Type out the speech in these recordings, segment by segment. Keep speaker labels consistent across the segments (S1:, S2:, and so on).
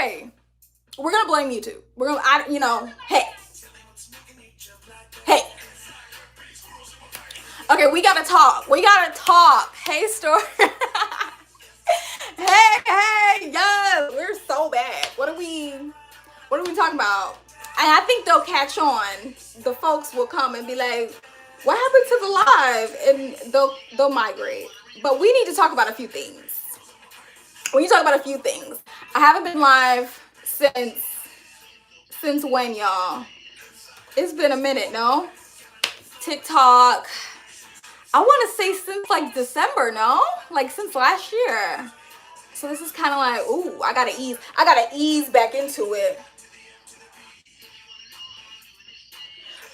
S1: okay, we're gonna blame YouTube. We're gonna, hey, hey. Okay, we gotta talk. We gotta talk. Hey, Story. Hey, yes, we're so bad. What are we talking about? And I think they'll catch on. The folks will come and be like, "What happened to the live?" And they'll migrate. But we need to talk about a few things. We need to talk about a few things. I haven't been live since when, y'all? It's been a minute, no? TikTok. I want to say since like December, no? Like since last year. So this is kind of like, ooh, I gotta ease back into it.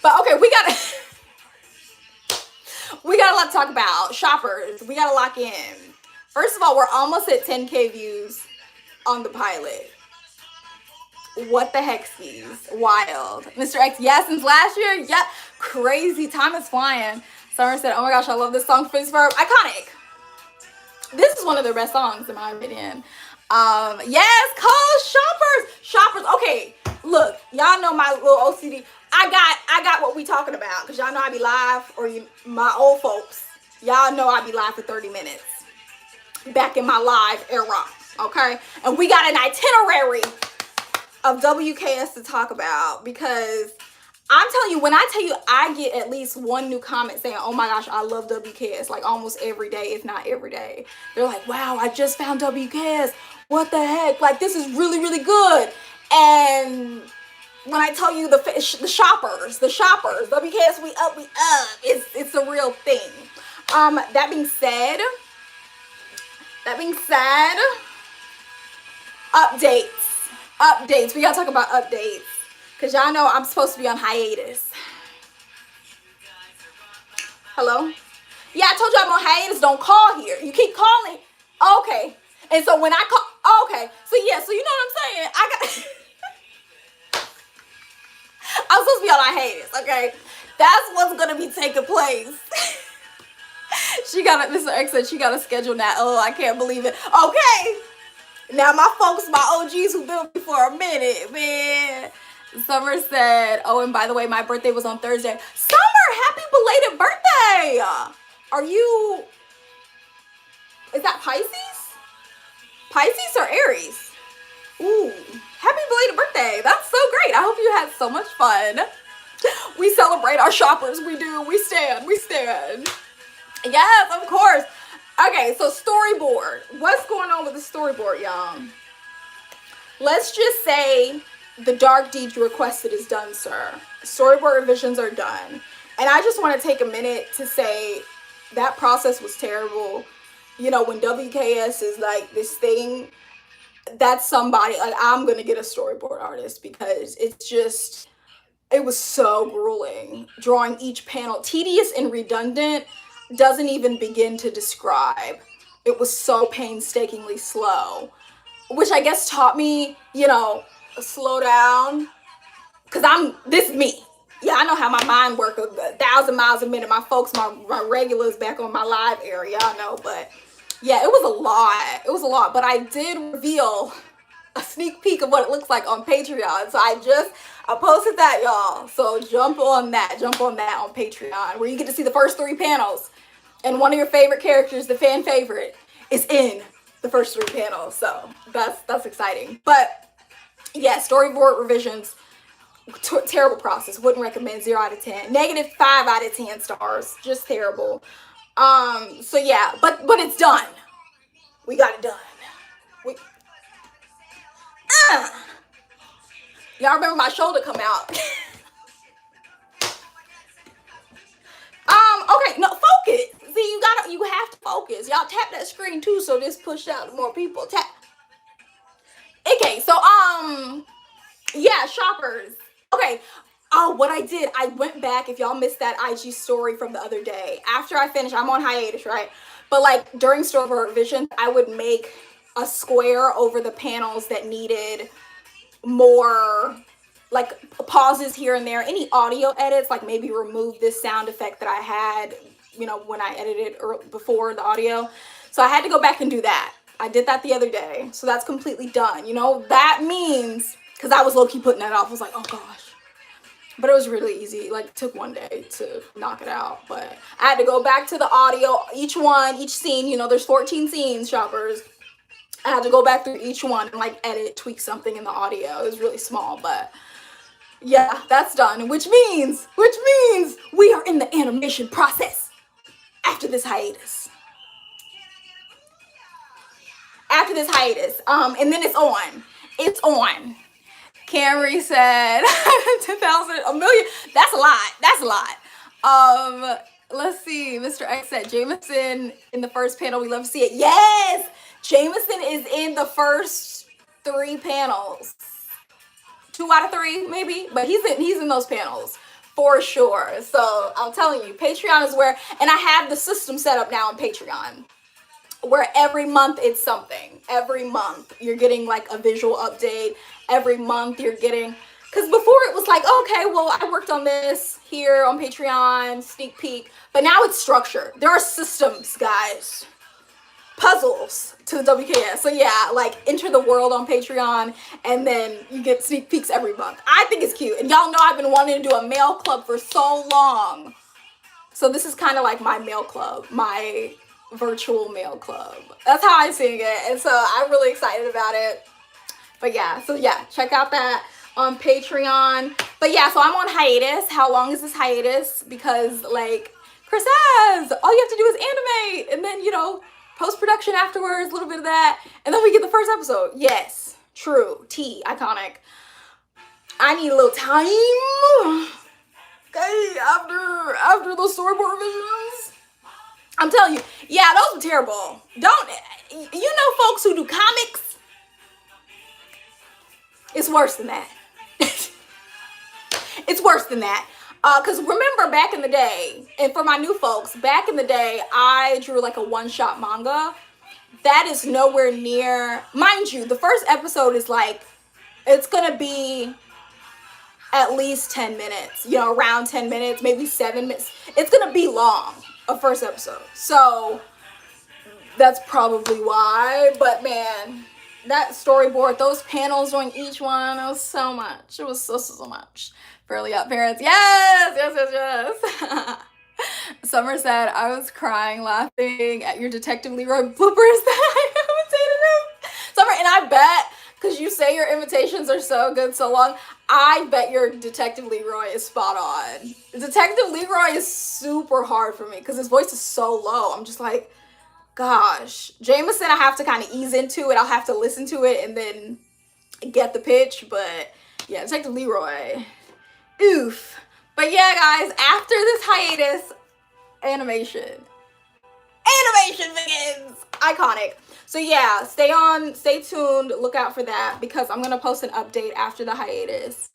S1: But okay, we got a lot to talk about. Shoppers, we gotta lock in. First of all, we're almost at 10K views on the pilot. What the heck, skis? Wild. Mr. X, yeah, since last year, yeah, crazy. Time is flying. Summer said, oh my gosh, I love this song. Fizz Verb, iconic. This is one of their best songs, in my opinion. Yes, Cole, shoppers. Okay, look, y'all know my little OCD. I got what we talking about, because y'all know I be live, or my old folks, y'all know I be live for 30 minutes. Back in my live era, okay? And we got an itinerary of WKS to talk about, because I'm telling you, when I tell you I get at least one new comment saying, oh my gosh, I love WKS, like almost every day, if not every day. They're like, wow, I just found WKS. What the heck? Like, this is really, really good. And when I tell you the shoppers, WKS, we up. It's a real thing. That being said, updates. We gotta talk about updates, because y'all know I'm supposed to be on hiatus. Hello? Yeah, I told you I'm on hiatus. Don't call here. You keep calling. Okay. And so when I call, okay. So yeah, so you know what I'm saying? I'm supposed to be on hiatus, okay? That's what's gonna be taking place. Mr. X said she got a schedule now. Oh, I can't believe it. Okay. Now my folks, my OGs who've been with me for a minute, man. Summer said, oh, and by the way, my birthday was on Thursday. Summer, happy belated birthday. Is that Pisces? Pisces or Aries? Ooh, happy belated birthday. That's so great. I hope you had so much fun. We celebrate our shoppers. We do. We stand. Yes, of course. Okay, so storyboard. What's going on with the storyboard, y'all? Let's just say the dark deed you requested is done, sir. Storyboard revisions are done. And I just want to take a minute to say that process was terrible. You know, when WKS is like this thing, that's somebody, like, I'm going to get a storyboard artist, because it was so grueling. Drawing each panel, tedious and redundant, doesn't even begin to describe. It was so painstakingly slow, which I guess taught me, slow down, because this is me. Yeah, I know how my mind works 1,000 miles a minute. My folks, my regulars back on my live area, y'all know, but yeah, it was a lot, but I did reveal a sneak peek of what it looks like on Patreon. So I posted that, y'all. So jump on that on Patreon, where you get to see the first 3 panels. And one of your favorite characters, the fan favorite, is in the first 3 panels. So that's exciting. But yeah, storyboard revisions, terrible process. Wouldn't recommend. 0 out of 10. -5 out of 10 stars. Just terrible. So yeah, but it's done. We got it done. Y'all remember my shoulder come out. Okay, no, focus. See, you have to focus. Y'all tap that screen too, so this pushed out to more people. Tap. Okay, so yeah, shoppers. Okay. Oh, what I did, I went back. If y'all missed that IG story from the other day, after I finished, I'm on hiatus, right? But like during storyboard revisions, I would make a square over the panels that needed more, like, pauses here and there, any audio edits, like maybe remove this sound effect that I had, when I edited before the audio. So I had to go back and do that. I did that the other day. So that's completely done. You know, that means, because I was low-key putting that off. I was like, oh gosh. But it was really easy. Like, it took one day to knock it out. But I had to go back to the audio. Each scene, you know, there's 14 scenes, shoppers. I had to go back through each one and like edit, tweak something in the audio. It was really small, but yeah, that's done. Which means we are in the animation process after this hiatus. And then it's on. It's on. Camry said 10,000, a million. That's a lot. Let's see. Mr. X said Jameson in the first panel. We love to see it. Yes, Jameson is in the first 3 panels. 2 out of 3, maybe, but he's in those panels for sure. So I'm telling you, Patreon is where, and I have the system set up now on Patreon, where every month it's something. Every month you're getting like a visual update. Every month you're getting, because before it was like, okay, well, I worked on this here on Patreon, sneak peek, but now it's structured. There are systems, guys, puzzles to the WKS. So yeah, like enter the world on Patreon, and then you get sneak peeks every month. I think it's cute, and y'all know I've been wanting to do a mail club for so long. So this is kind of like my mail club, my virtual mail club. That's how I'm seeing it, and so I'm really excited about it. But yeah, so yeah, check out that on Patreon. But yeah, so I'm on hiatus. How long is this hiatus? Because like Chris says, all you have to do is animate, and then, you know, post-production afterwards, a little bit of that, and then we get the first episode. Yes, true. T, iconic. I need a little time. Okay, after those storyboard revisions. I'm telling you, yeah, those were terrible. You know folks who do comics? It's worse than that. It's worse than that. Because remember back in the day, and for my new folks, back in the day, I drew like a one-shot manga. That is nowhere near, mind you, the first episode is like, it's going to be at least 10 minutes, you know, around 10 minutes, maybe 7 minutes. It's going to be long, a first episode. So that's probably why, but man, that storyboard, those panels during each one, it was so much. It was so much. Fairly Odd Parents. Yes. Summer said, I was crying laughing at your Detective Leroy bloopers that I imitated him. Summer, and I bet, because you say your imitations are so good so long, I bet your Detective Leroy is spot on. Detective Leroy is super hard for me because his voice is so low. I'm just like, gosh. Jameson, I have to kind of ease into it. I'll have to listen to it and then get the pitch. But yeah, Detective Leroy. Oof. But yeah, guys, after this hiatus, animation begins. Iconic. So yeah, stay tuned, look out for that, because I'm gonna post an update after the hiatus.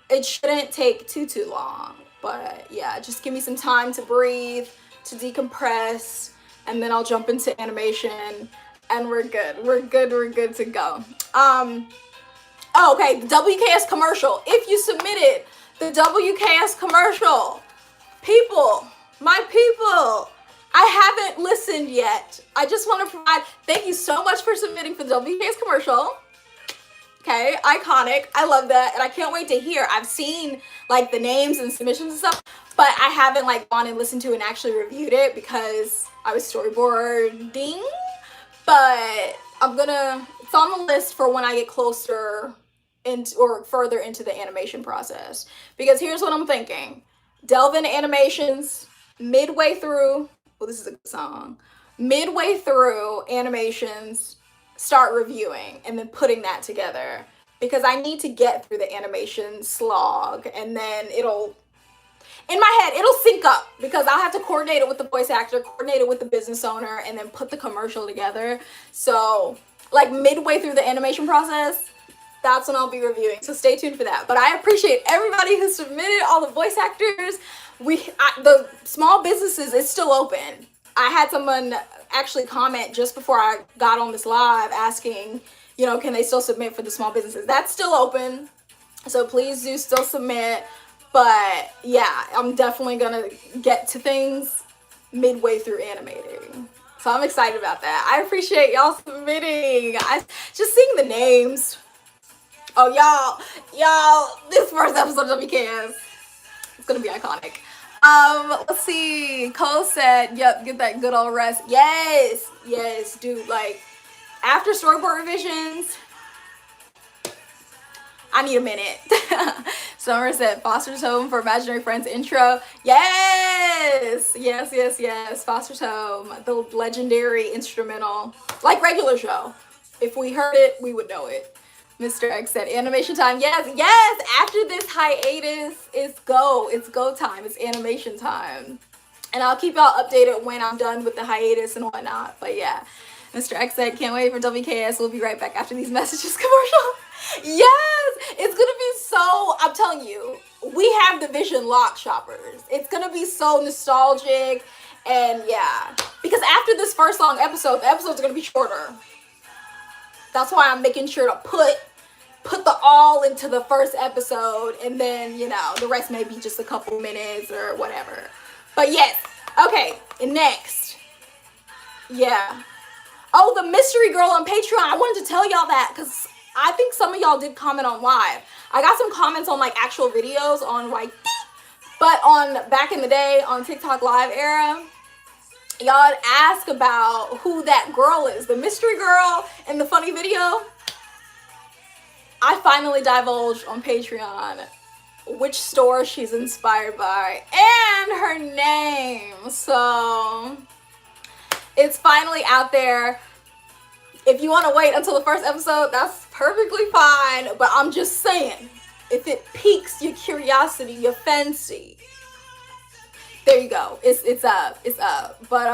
S1: It shouldn't take too long, but yeah, just give me some time to breathe, to decompress, and then I'll jump into animation, and we're good to go. Oh, okay, the WKS commercial. If you submitted the WKS commercial, my people, I haven't listened yet. I just want to provide, thank you so much for submitting for the WKS commercial. Okay, iconic. I love that, and I can't wait to hear. I've seen like the names and submissions and stuff, but I haven't like gone and listened to and actually reviewed it because I was storyboarding. But it's on the list for when I get closer or further into the animation process. Because here's what I'm thinking. Delve into animations midway through. Well, this is a good song. Midway through animations, start reviewing and then putting that together. Because I need to get through the animation slog, and then in my head, it'll sync up, because I'll have to coordinate it with the voice actor, coordinate it with the business owner, and then put the commercial together. So like midway through the animation process, that's when I'll be reviewing. So stay tuned for that. But I appreciate everybody who submitted, all the voice actors. The small businesses, it's still open. I had someone actually comment just before I got on this live asking, you know, can they still submit for the small businesses? That's still open. So please do still submit. But yeah, I'm definitely gonna get to things midway through animating. So I'm excited about that. I appreciate y'all submitting. I just seeing the names. Oh, y'all, this first episode of WKS, it's gonna be iconic. Let's see. Cole said, yep, get that good old rest. Yes, dude. Like, after storyboard revisions, I need a minute. Summer said, Foster's Home for Imaginary Friends intro. Yes. Foster's Home, the legendary instrumental, like regular show. If we heard it, we would know it. Mr. X said, animation time. Yes. After this hiatus, it's go time. It's animation time. And I'll keep y'all updated when I'm done with the hiatus and whatnot. But yeah, Mr. X said, can't wait for WKS. We'll be right back after these messages commercial. Yes, it's gonna be so, I'm telling you, we have the Vision Lock shoppers. It's gonna be so nostalgic. And yeah, because after this first long episode, the episodes are gonna be shorter. That's why I'm making sure to put the all into the first episode, and then, you know, the rest may be just a couple minutes or whatever. But yes, okay, and next. Yeah. Oh, the mystery girl on Patreon. I wanted to tell y'all that because I think some of y'all did comment on live. I got some comments on like actual videos on like, but on back in the day on TikTok live era, y'all ask about who that girl is, the mystery girl in the funny video. I finally divulged on Patreon which store she's inspired by and her name. So it's finally out there. If you want to wait until the first episode, that's perfectly fine. But I'm just saying, if it piques your curiosity, your fancy, there you go. It's up. But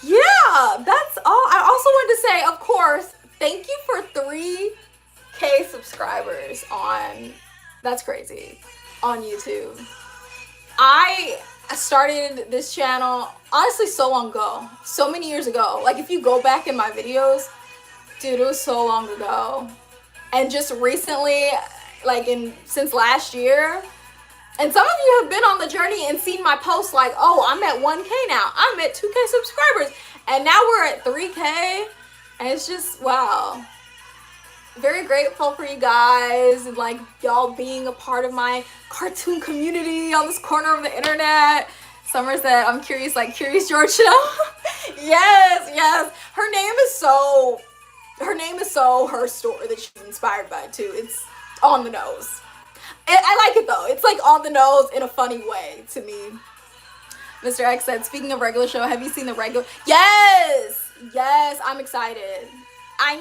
S1: yeah, that's all. I also wanted to say, of course, thank you for 3K subscribers on, that's crazy, on YouTube. I started this channel honestly so long ago, so many years ago. Like, if you go back in my videos, dude, it was so long ago. And just recently, like since last year, and some of you have been on the journey and seen my posts like, oh, I'm at 1K now, I'm at 2K subscribers, and now we're at 3K, and it's just, wow. Very grateful for you guys and like y'all being a part of my cartoon community on this corner of the internet. Summer said, I'm curious, like Curious George Show. Yes. Her name is so her story that she's inspired by too. It's on the nose. I like it though. It's like on the nose in a funny way to me. Mr. X said, speaking of regular show, have you seen the regular? Yes, I'm excited. I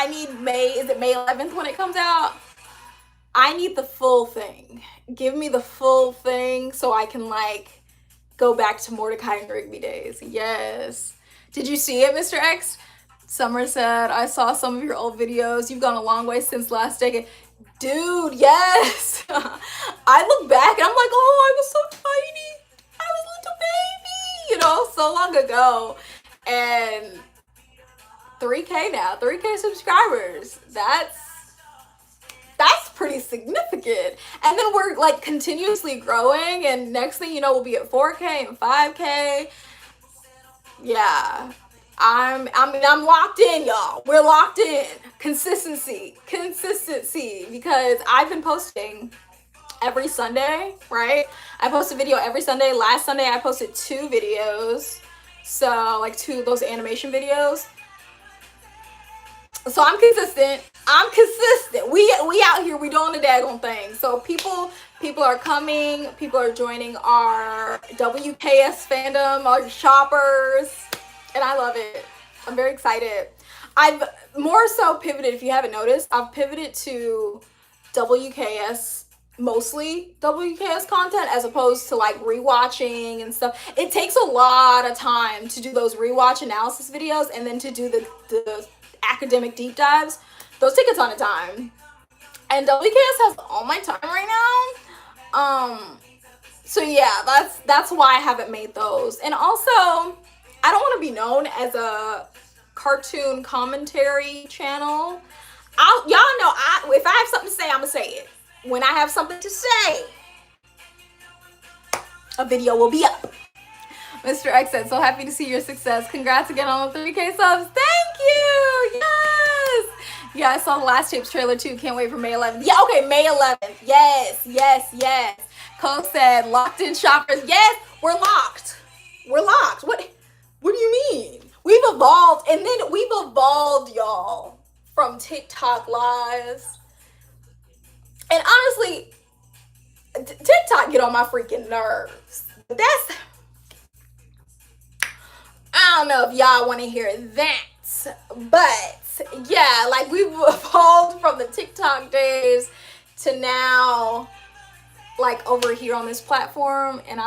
S1: need May, is it May 11th when it comes out? I need the full thing. Give me the full thing so I can like go back to Mordecai and Rigby days. Yes. Did you see it, Mr. X? Summer said, I saw some of your old videos. You've gone a long way since last decade. Dude, yes. I look back and I'm like, oh, I was so tiny. I was a little baby, you know, so long ago. And 3K now, 3K subscribers. That's pretty significant. And then we're like continuously growing, and next thing you know, we'll be at 4K and 5K. Yeah. I'm locked in, y'all. We're locked in. Consistency, because I've been posting every Sunday, right? I post a video every Sunday. Last Sunday I posted 2 videos. So like 2 of those animation videos. So I'm consistent. We out here, we doing the daggone thing. So people are coming, people are joining our WKS fandom, our shoppers, and I love it. I'm very excited. I've more so pivoted, if you haven't noticed, I've pivoted to WKS, mostly WKS content, as opposed to like rewatching and stuff. It takes a lot of time to do those rewatch analysis videos and then to do the academic deep dives. Those take a ton of time, and WKS has all my time right now. So yeah, that's why I haven't made those. And also, I don't want to be known as a cartoon commentary channel. Y'all know, if I have something to say, I'm gonna say it. When I have something to say, a video will be up. Mr. X said, so happy to see your success. Congrats again on the 3K subs. Thank you. Yes. Yeah, I saw the Last Tapes trailer too. Can't wait for May 11th. Yeah, okay, May 11th. Yes. Cole said, locked in shoppers. Yes, we're locked. We're locked. What do you mean? We've evolved, and then we've evolved, y'all, from TikTok lives. And honestly, TikTok get on my freaking nerves. I don't know if y'all want to hear that, but yeah, like we've evolved from the TikTok days to now, like over here on this platform, and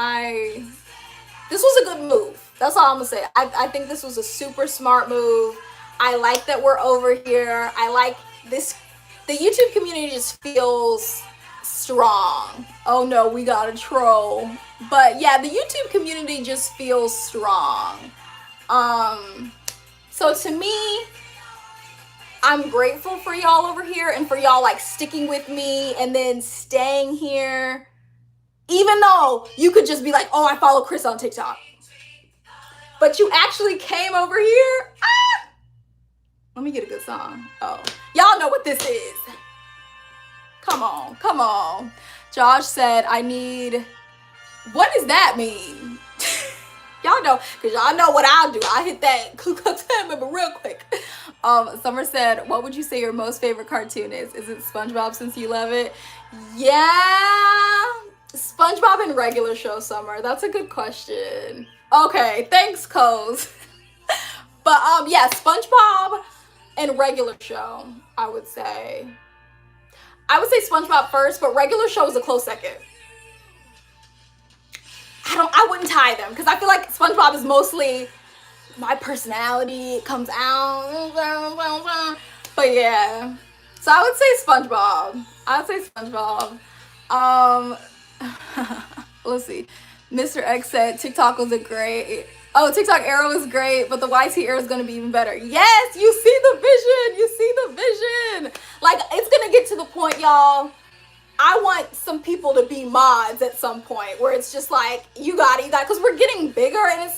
S1: this was a good move. That's all I'm gonna say. I think this was a super smart move. I like that we're over here. I like this. The YouTube community just feels strong. Oh no, we got a troll. But yeah, the YouTube community just feels strong. So to me, I'm grateful for y'all over here and for y'all like sticking with me and then staying here. Even though you could just be like, oh, I follow Chris on TikTok. But you actually came over here. Let me get a good song. Oh, y'all know what this is. Come on. Josh said, what does that mean? Y'all know, because y'all know what I'll do. I'll hit that Ku Klux Klan member real quick. Summer said, what would you say your most favorite cartoon is? Is it SpongeBob since you love it? Yeah, SpongeBob and regular show, Summer. That's a good question. Okay, thanks, Coz. But yeah, SpongeBob and regular show, I would say SpongeBob first, but regular show is a close second. I wouldn't tie them because I feel like SpongeBob is mostly my personality. It comes out. But yeah. So I would say SpongeBob. Let's see. Mr. X said TikTok was TikTok Arrow is great, but the YT Arrow is going to be even better. Yes, you see the vision. Like, it's going to get to the point, y'all. I want some people to be mods at some point where it's just like, you got it, because we're getting bigger, and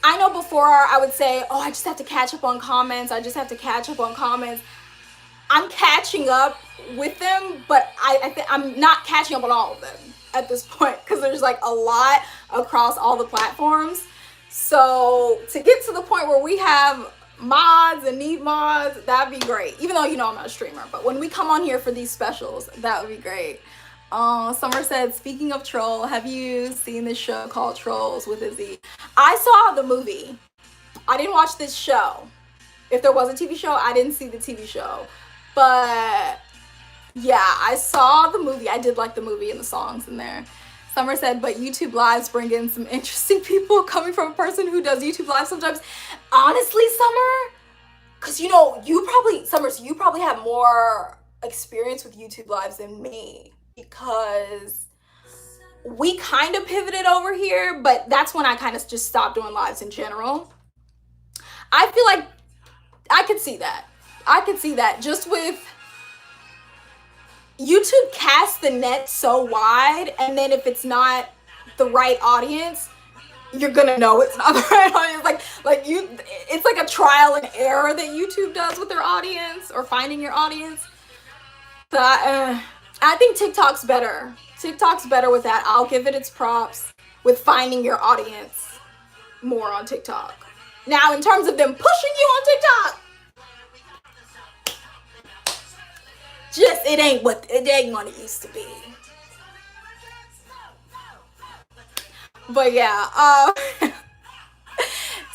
S1: I know before I would say, oh, I just have to catch up on comments. I'm catching up with them, but I'm not catching up on all of them at this point because there's like a lot across all the platforms. So to get to the point where we have mods and need mods, that'd be great. Even though, I'm not a streamer, but when we come on here for these specials, that would be great. Summer said, speaking of troll, have you seen this show called Trolls with Izzy? I saw the movie. I didn't watch this show. If there was a TV show, I didn't see the TV show. But yeah, I saw the movie. I did like the movie and the songs in there. Summer said, but YouTube lives bring in some interesting people coming from a person who does YouTube lives sometimes. Honestly, Summer, because you probably have more experience with YouTube lives than me, because we kind of pivoted over here, but that's when I kind of just stopped doing lives in general. I feel like I could see that just with YouTube casts the net so wide, and then if it's not the right audience, you're gonna know it's not the right audience. It's like a trial and error that YouTube does with their audience or finding your audience. So I think TikTok's better. TikTok's better with that. I'll give it its props with finding your audience more on TikTok. Now, in terms of them pushing you on TikTok, it ain't what it used to be. But yeah,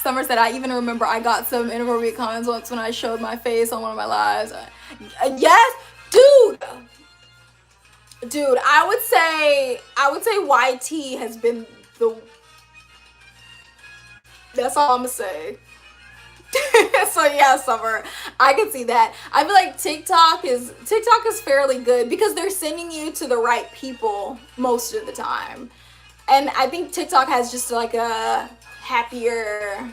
S1: Summer said, I even remember I got some inappropriate comments once when I showed my face on one of my lives. Yes, dude, I would say YT has been that's all I'm gonna say. So yeah, Summer, I can see that. I feel like TikTok is fairly good because they're sending you to the right people most of the time. And I think TikTok has just like a happier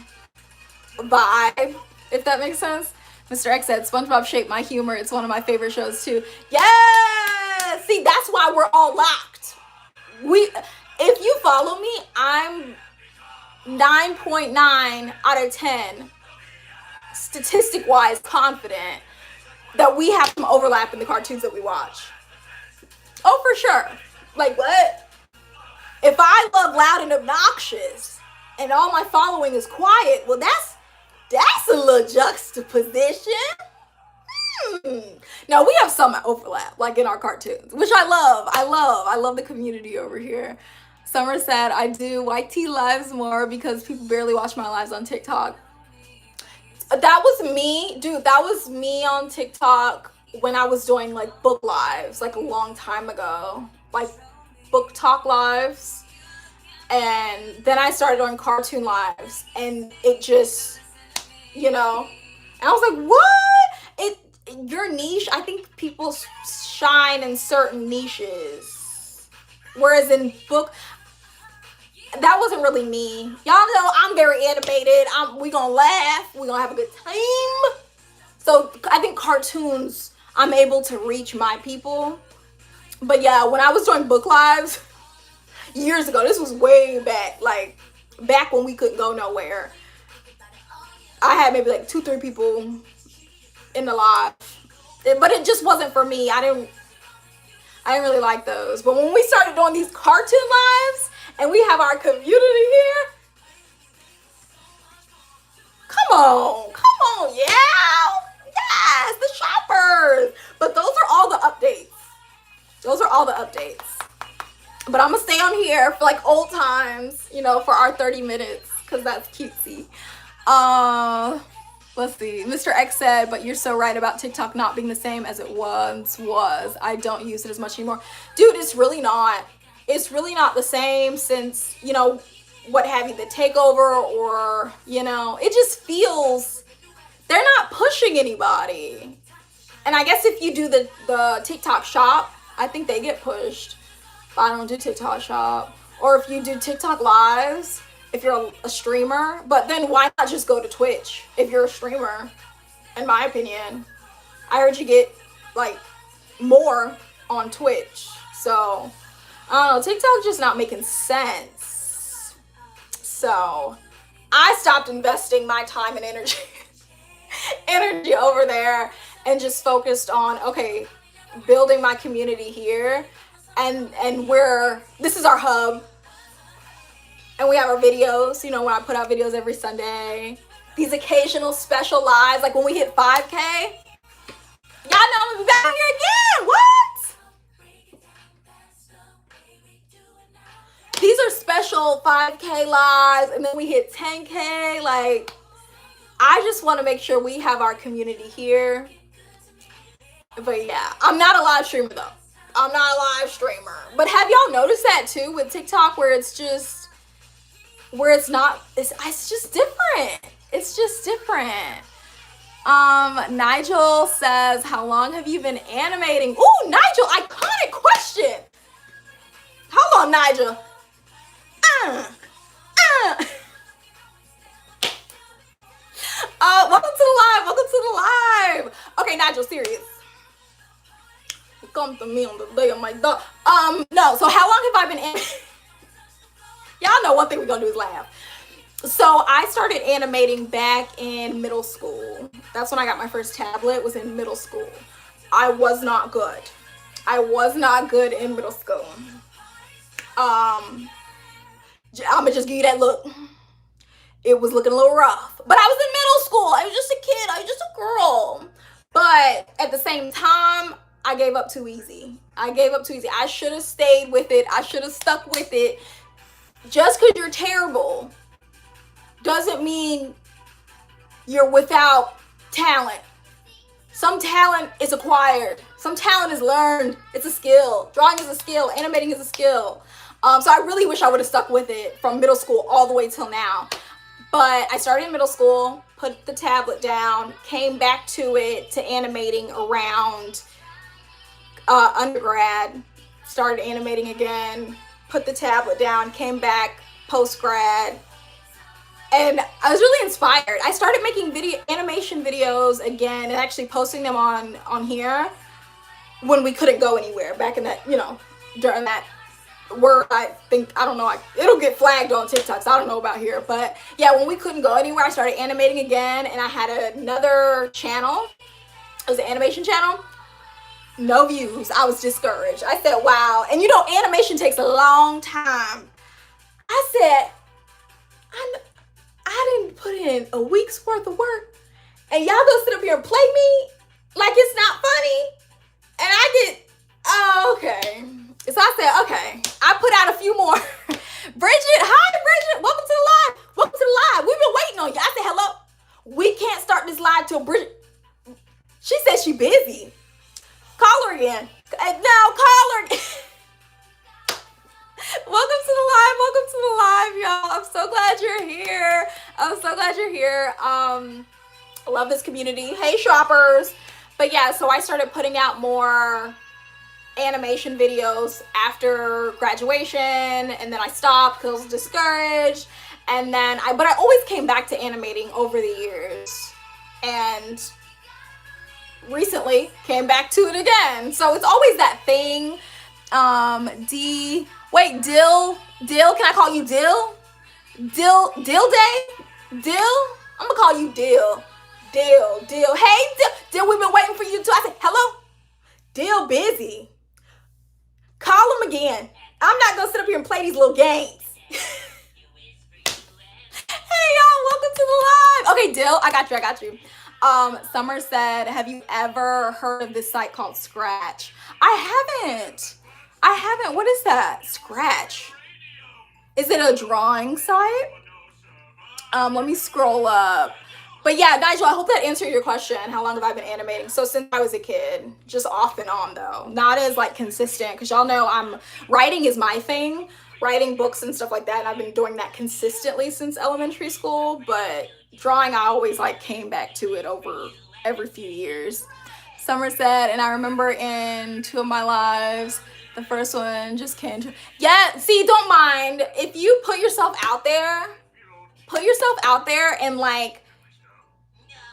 S1: vibe, if that makes sense. Mr. X said, SpongeBob shaped my humor. It's one of my favorite shows too. Yeah! See, that's why we're all locked. If you follow me, 9.9 out of 10, statistic-wise, confident that we have some overlap in the cartoons that we watch. Oh, for sure. Like, what? If I love loud and obnoxious and all my following is quiet, well, that's a little juxtaposition. No, we have some overlap, like in our cartoons, which I love. I love the community over here. Summer said, I do YT lives more because people barely watch my lives on TikTok. That was me, dude. That was me on TikTok when I was doing like book lives, like a long time ago, like book talk lives. And then I started doing cartoon lives, and it just, and I was like, what? Your niche, I think people shine in certain niches. Whereas in book, that wasn't really me. Y'all know I'm very animated. We gonna laugh. We gonna have a good time. So I think cartoons, I'm able to reach my people. But yeah, when I was doing book lives years ago, this was way back, like back when we couldn't go nowhere, I had maybe like 2-3 people in the live. But it just wasn't for me. I didn't really like those. But when we started doing these cartoon lives, and we have our community here. Come on, yeah. Yes, the shoppers. But those are all the updates. But I'm gonna stay on here for like old times, for our 30 minutes, because that's cutesy. Let's see. Mr. X said, but you're so right about TikTok not being the same as it once was. I don't use it as much anymore. Dude, it's really not. It's really not the same since, what have you, the takeover, or, it just feels, they're not pushing anybody. And I guess if you do the TikTok shop, I think they get pushed. But I don't do TikTok shop. Or if you do TikTok lives, if you're a streamer. But then why not just go to Twitch if you're a streamer, in my opinion. I heard you get, like, more on Twitch. So I don't know, TikTok's just not making sense. So I stopped investing my time and energy over there, and just focused on, okay, building my community here, and this is our hub, and we have our videos, when I put out videos every Sunday, these occasional special lives, like when we hit 5K, y'all know I'm gonna be back here again. What? These are special 5K lives, and then we hit 10K. Like, I just want to make sure we have our community here. But yeah, I'm not a live streamer though. But have y'all noticed that too with TikTok, where it's just different. It's just different. Nigel says, how long have you been animating? Ooh, Nigel, iconic question. Hold on, Nigel. Welcome to the live. Okay, Nigel, serious. Come to me on the day of my dog. No, so how long have I been Y'all know one thing we're gonna do is laugh. So I started animating back in middle school. That's when I got my first tablet, was in middle school. I was not good in middle school. I'ma just give you that look. It was looking a little rough. But I was in middle school. I was just a kid. I was just a girl. But at the same time, I gave up too easy. I should have stayed with it. I should have stuck with it. Just because you're terrible doesn't mean you're without talent. Some talent is acquired. Some talent is learned. It's a skill. Drawing is a skill. Animating is a skill. So I really wish I would have stuck with it from middle school all the way till now. But I started in middle school, put the tablet down, came back to it, to animating around undergrad, started animating again, put the tablet down, came back post-grad, and I was really inspired. I started making animation videos again and actually posting them on here when we couldn't go anywhere, back in that, during that word I think, I don't know, it'll get flagged on TikTok, so I don't know about here. But yeah, when we couldn't go anywhere, I started animating again, and I had another channel. It was an animation channel. No views. I was discouraged. I said, wow. And you know, animation takes a long time. I said, I didn't put in a week's worth of work, and y'all gonna sit up here and play me like it's not funny. And I get, oh, okay. So I said, okay. I put out a few more. Bridget, hi Bridget, welcome to the live. Welcome to the live. We've been waiting on you. I said, hello. We can't start this live till Bridget. She said she busy. Call her again. No, call her again. Welcome to the live. Welcome to the live, y'all. I'm so glad you're here. I'm so glad you're here. I love this community. Hey, shoppers. But yeah, so I started putting out more animation videos after graduation, and then I stopped because I was discouraged. And then but I always came back to animating over the years, and recently came back to it again. So it's always that thing. Dill, can I call you Dill? Dill Day? Dill? I'm gonna call you Dill. Dill. Hey, Dill, we've been waiting for you too. I said, hello? Dill busy. Call him again. I'm not gonna sit up here and play these little games. Hey, y'all, welcome to the live. Okay, Dill, I got you. Summer said, have you ever heard of this site called Scratch? I haven't. What is that? Scratch. Is it a drawing site? Let me scroll up. But yeah, Nigel, I hope that answered your question. How long have I been animating? So since I was a kid, just off and on though. Not as like consistent, because y'all know writing is my thing. Writing books and stuff like that. And I've been doing that consistently since elementary school. But drawing, I always like came back to it over every few years. Summer said, and I remember in 2 of my lives, the first one just came to, yeah, see, don't mind. If you put yourself out there and like,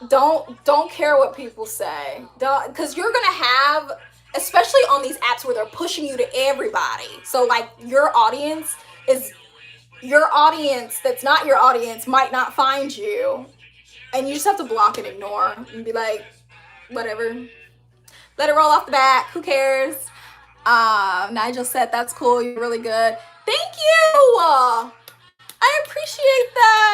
S1: don't care what people say. Because you're gonna have, especially on these apps where they're pushing you to everybody. So like your audience that's not your audience might not find you. And you just have to block and ignore and be like, whatever. Let it roll off the back. Who cares? Nigel said, that's cool. You're really good. Thank you. I appreciate that.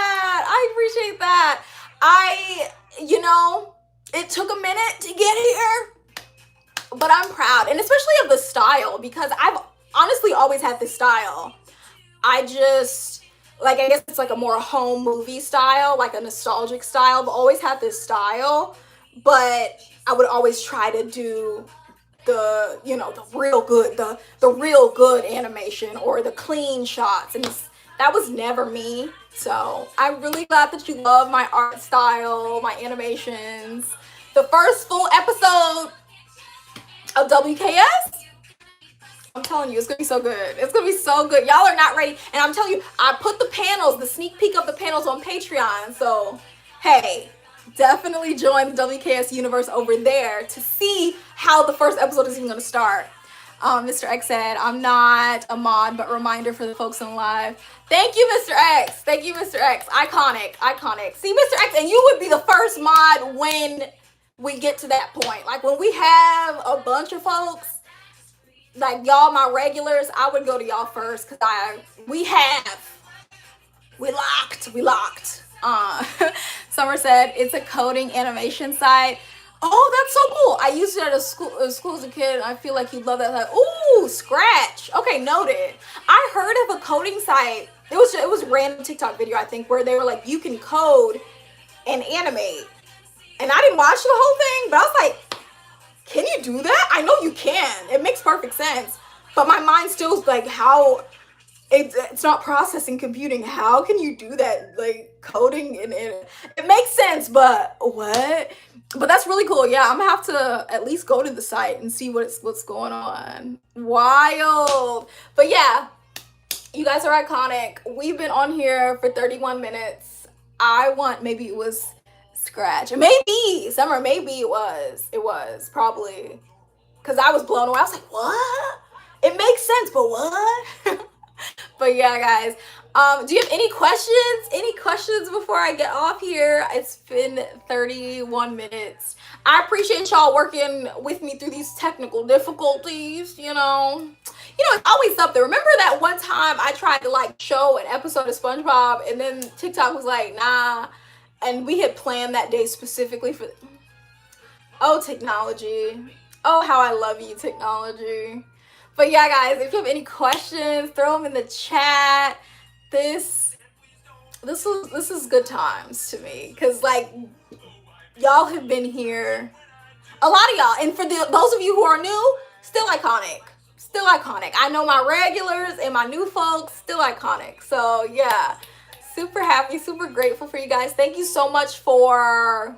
S1: It took a minute to get here, but I'm proud. And especially of the style, because I've honestly always had this style. I guess it's like a more home movie style, like a nostalgic style. I've always had this style, but I would always try to do the real good animation or the clean shots, and that was never me. So I'm really glad that you love my art style, my animations. The first full episode of WKS, I'm telling you, it's gonna be so good. It's gonna be so good. Y'all are not ready. And I'm telling you, I put the sneak peek of the panels on Patreon. So, hey, definitely join the WKS universe over there to see how the first episode is even gonna start. Mr. X said, I'm not a mod, but reminder for the folks on live. Thank you, Mr. X. Iconic. See, Mr. X, and you would be the first mod when we get to that point. Like when we have a bunch of folks, like y'all, my regulars, I would go to y'all first because we locked. Summer said it's a coding animation site. Oh, that's so cool. I used it at a school as a kid. I feel like you'd love that. Like, ooh, Scratch. Okay, noted. I heard of a coding site. It was a random TikTok video, I think, where they were like, you can code and animate. And I didn't watch the whole thing, but I was like, can you do that? I know you can. It makes perfect sense. But my mind still is like, how it's not processing computing. How can you do that? Like coding and it makes sense, but what? But that's really cool. Yeah, I'm gonna have to at least go to the site and see what's going on. Wild. But yeah, you guys are iconic. We've been on here for 31 minutes. Maybe it was Scratch. Maybe it was probably, because I was blown away. I was like, what? It makes sense, but what? But yeah, guys. Do you have any questions? Any questions before I get off here? It's been 31 minutes. I appreciate y'all working with me through these technical difficulties, you know. It's always something. Remember that one time I tried to like show an episode of SpongeBob and then TikTok was like, nah. And we had planned that day specifically for, oh, technology. Oh, how I love you, technology. But yeah, guys, if you have any questions, throw them in the chat. This is good times to me, cause like y'all have been here, a lot of y'all, and for those of you who are new, still iconic, still iconic. I know my regulars and my new folks, still iconic. So yeah, super happy, super grateful for you guys. Thank you so much for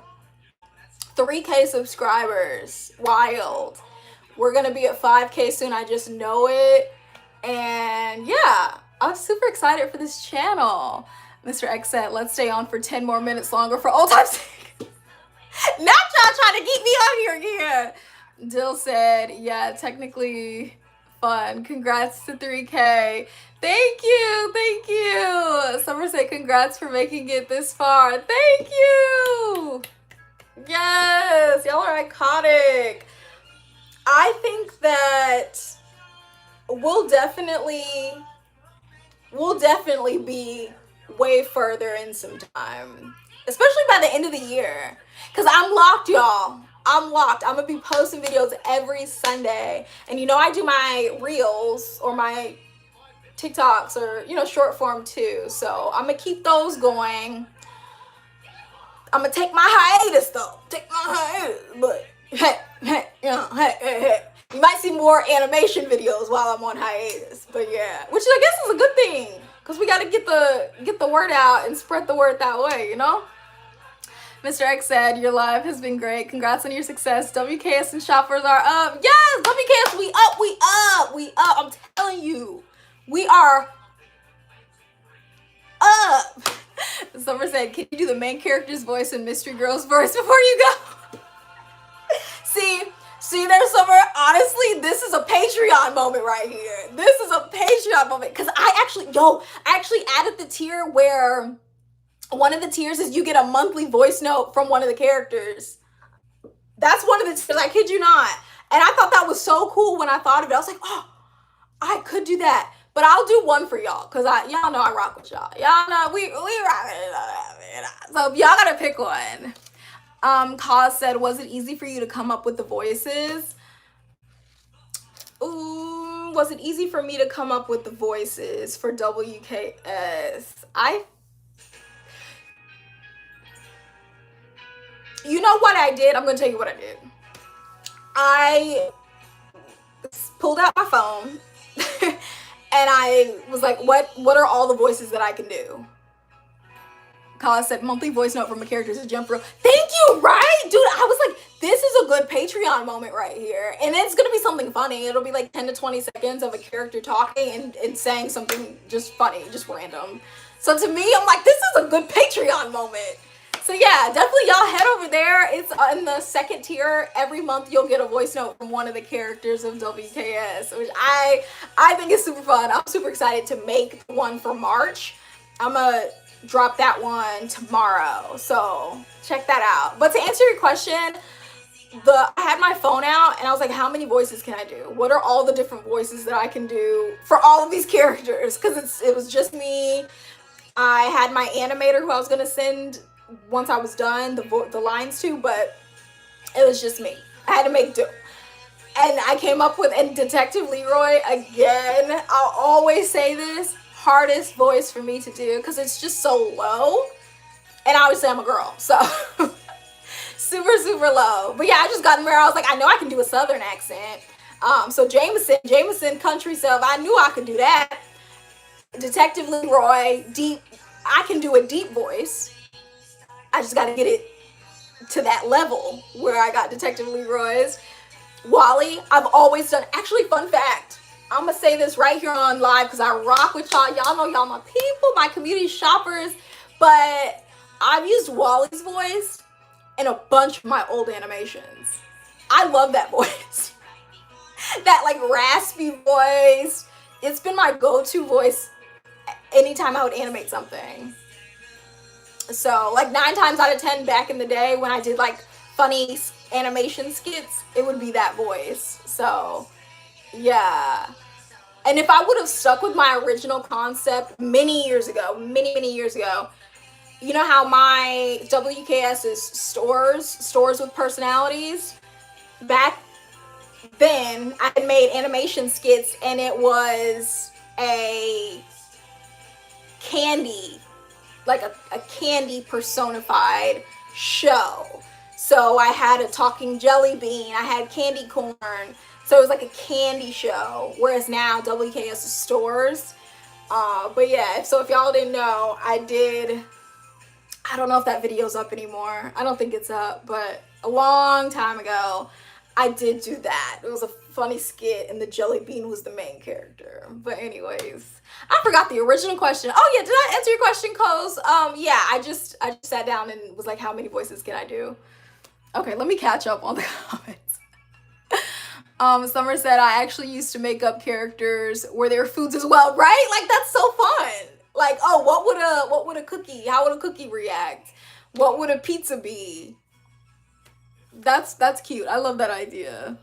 S1: 3K subscribers. Wild. We're gonna be at 5K soon, I just know it. And yeah, I'm super excited for this channel. Mr. X said, let's stay on for 10 more minutes longer for old time's sake. Not y'all trying to keep me on here again. Dill said, yeah, technically fun. Congrats to 3K. Thank you, thank you. Summer said, congrats for making it this far. Thank you. Yes, y'all are iconic. I think that we'll definitely be way further in some time, especially by the end of the year, because I'm locked, y'all. I'm locked. I'm gonna be posting videos every Sunday, and I do my reels or my TikToks or short form too, so I'm gonna keep those going. I'm gonna take my hiatus though, but hey. You might see more animation videos while I'm on hiatus, but yeah, which I guess is a good thing, because we gotta get the word out and spread the word that way, Mr. X said, your live has been great. Congrats on your success. WKS and shoppers are up. Yes, WKS, we up. I'm telling you, we are up. Summer said, can you do the main character's voice and Mystery Girl's voice before you go? See there, Summer? Honestly, this is a Patreon moment right here. This is a Patreon moment, because I actually added the tier where one of the tiers is you get a monthly voice note from one of the characters. That's one of the tiers, I kid you not. And I thought that was so cool when I thought of it. I was like, oh, I could do that. But I'll do one for y'all, because y'all know I rock with y'all. Y'all know we rock it. So y'all gotta pick one. Cause said, was it easy for you to come up with the voices? Ooh, was it easy for me to come up with the voices for WKS? You know what I did? I'm gonna tell you what I did. I pulled out my phone and I was like, what are all the voices that I can do? Kala said, monthly voice note from a character to jump rope. Thank you, right? Dude, I was like, this is a good Patreon moment right here. And it's going to be something funny. It'll be like 10 to 20 seconds of a character talking and saying something just funny, just random. So to me, I'm like, this is a good Patreon moment. So yeah, definitely y'all head over there. It's in the second tier. Every month you'll get a voice note from one of the characters of WKS, which I think is super fun. I'm super excited to make one for March. I'm gonna drop that one tomorrow, so check that out. But to answer your question, I had my phone out and I was like, how many voices can I do? What are all the different voices that I can do for all of these characters? Because it was just me. I had my animator who I was gonna send once I was done the lines to, but it was just me. I had to make do. And I came up with, and Detective Leroy, again, I'll always say this, hardest voice for me to do because it's just so low. And obviously I'm a girl, so super, super low. But yeah, I just got in there. I was like, I know I can do a Southern accent. So Jameson country stuff, I knew I could do that. Detective Leroy, deep, I can do a deep voice. I just got to get it to that level where I got Detective Leroy's. Wally, I've always done, actually, fun fact, I'm going to say this right here on live because I rock with y'all. Y'all know y'all my people, my community shoppers, but I've used Wally's voice in a bunch of my old animations. I love that voice. That like raspy voice. It's been my go-to voice anytime I would animate something. So like 9 times out of 10 back in the day when I did like funny animation skits, it would be that voice. So yeah. And if I would have stuck with my original concept many years ago, many years ago, you know how my WKS is stores with personalities? Back then, I had made animation skits and it was a candy, like a candy personified show. So I had a talking jelly bean, I had candy corn. So it was like a candy show, whereas now WKS is stores. But yeah, so if y'all didn't know, I don't know if that video's up anymore. I don't think it's up, but a long time ago, I did do that. It was a funny skit, and the jelly bean was the main character. But anyways, I forgot the original question. Oh yeah, did I answer your question, Coz? Yeah, I just sat down and was like, how many voices can I do? Okay, let me catch up on the comments. Summer said I actually used to make up characters where there were foods as well, right? Like that's so fun. Like, oh, what would a cookie? How would a cookie react? What would a pizza be? That's cute. I love that idea.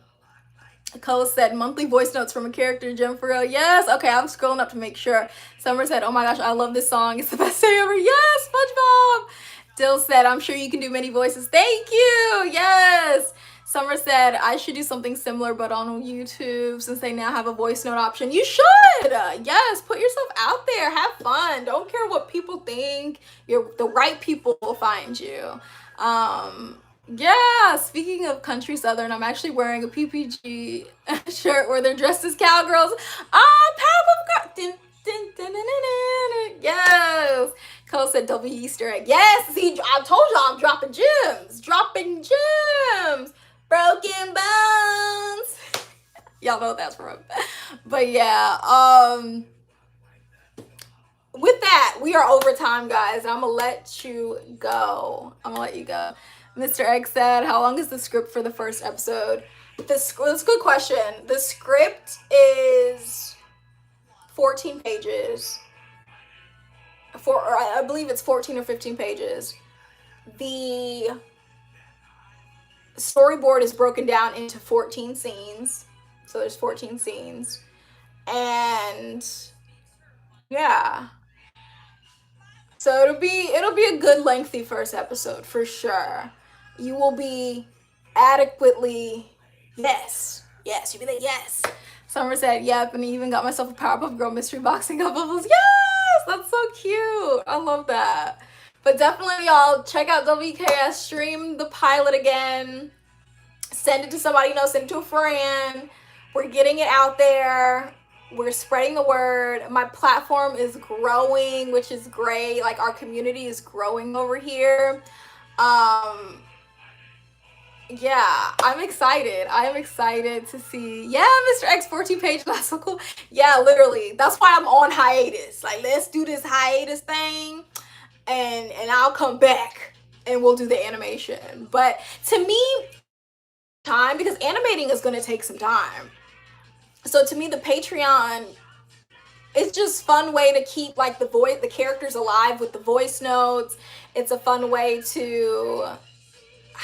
S1: Cole said monthly voice notes from a character, Jim Farrell. Yes. Okay, I'm scrolling up to make sure. Summer said, oh my gosh, I love this song. It's the best day ever. Yes, SpongeBob. Dill said, I'm sure you can do many voices. Thank you. Yes. Summer said, I should do something similar, but on YouTube, since they now have a voice note option. You should. Yes, put yourself out there. Have fun. Don't care what people think. The right people will find you. Yeah, speaking of country southern, I'm actually wearing a PPG shirt where they're dressed as cowgirls. Powerpuff Girl. Yes. Cole said double Easter egg. Yes, see, I told y'all I'm dropping gems. Dropping gems. Broken bones. Y'all know what that's from. But yeah, with that, we are over time, guys. I'm gonna let you go. Mr. X said, how long is the script for the first episode? That's a good question. The script is 14 pages. I believe it's 14 or 15 pages. The storyboard is broken down into 14 scenes. So there's 14 scenes. And yeah. So it'll be a good lengthy first episode for sure. You will be adequately you'll be like yes. Summer said yep, and I even got myself a Powerpuff Girl mystery boxing of bubbles. Yes, that's so cute. I love that. But definitely y'all check out WKS, stream the pilot again, send it to somebody you know, send it to a friend. We're getting it out there. We're spreading the word. My platform is growing, which is great. Like our community is growing over here. Yeah, I'm excited. I am excited to see. Yeah, Mr. X 14 page, that's so cool. Yeah, literally. That's why I'm on hiatus. Like, let's do this hiatus thing and I'll come back and we'll do the animation. But to me, time, because animating is going to take some time. So to me, the Patreon, it's just fun way to keep like the characters alive with the voice notes. It's a fun way to,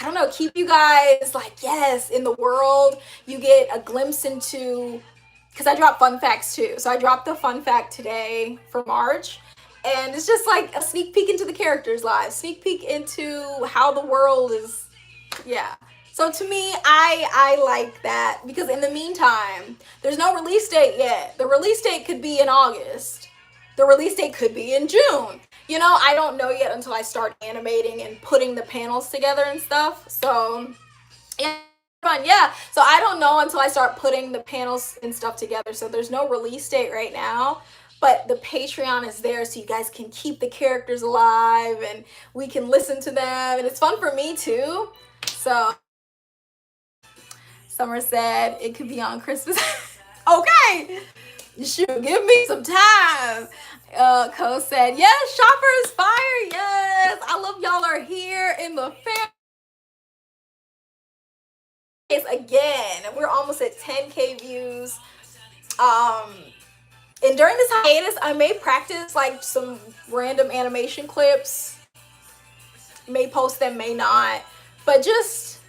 S1: I don't know, keep you guys like, yes, in the world. You get a glimpse into, because I drop fun facts too. So I dropped the fun fact today for March. And it's just like a sneak peek into the characters' lives, sneak peek into how the world is, yeah. So to me, I like that because in the meantime, there's no release date yet. The release date could be in August. The release date could be in June. You know, I don't know yet until I start animating and putting the panels together and stuff. So, yeah, fun. Yeah. So I don't know until I start putting the panels and stuff together. So there's no release date right now. But the Patreon is there so you guys can keep the characters alive and we can listen to them. And it's fun for me too. So Summer said it could be on Christmas. Okay. Shoot, give me some time. Co said, yes, Shopper is fire. Yes. I love y'all are here in the again. We're almost at 10K views. And during this hiatus, I may practice like some random animation clips. May post them, may not. But just,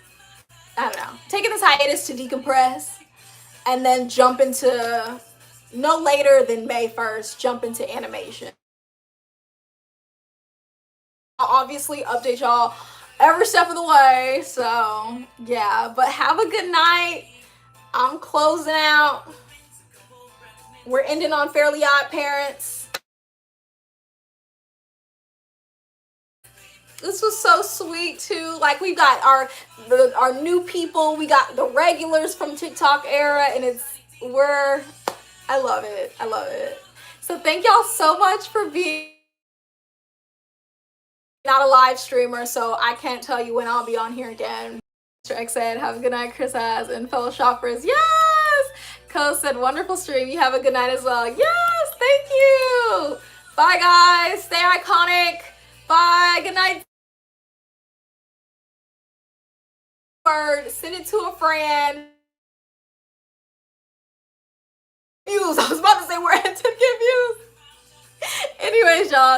S1: I don't know, taking this hiatus to decompress and then jump into, no later than May 1st, jump into animation. I'll obviously update y'all every step of the way. So yeah, but have a good night. I'm closing out. We're ending on Fairly Odd Parents. This was so sweet too. Like, we got our new people, we got the regulars from TikTok era, and I love it. I love it. So thank y'all so much for being. Not a live streamer, so I can't tell you when I'll be on here again. Mr. X said, have a good night, Chris has, and fellow shoppers. Yes! Co said, wonderful stream. You have a good night as well. Yes, thank you. Bye, guys. Stay iconic. Bye. Good night. Send it to a friend. Views. I was about to say we're at 10K views. Anyways, y'all.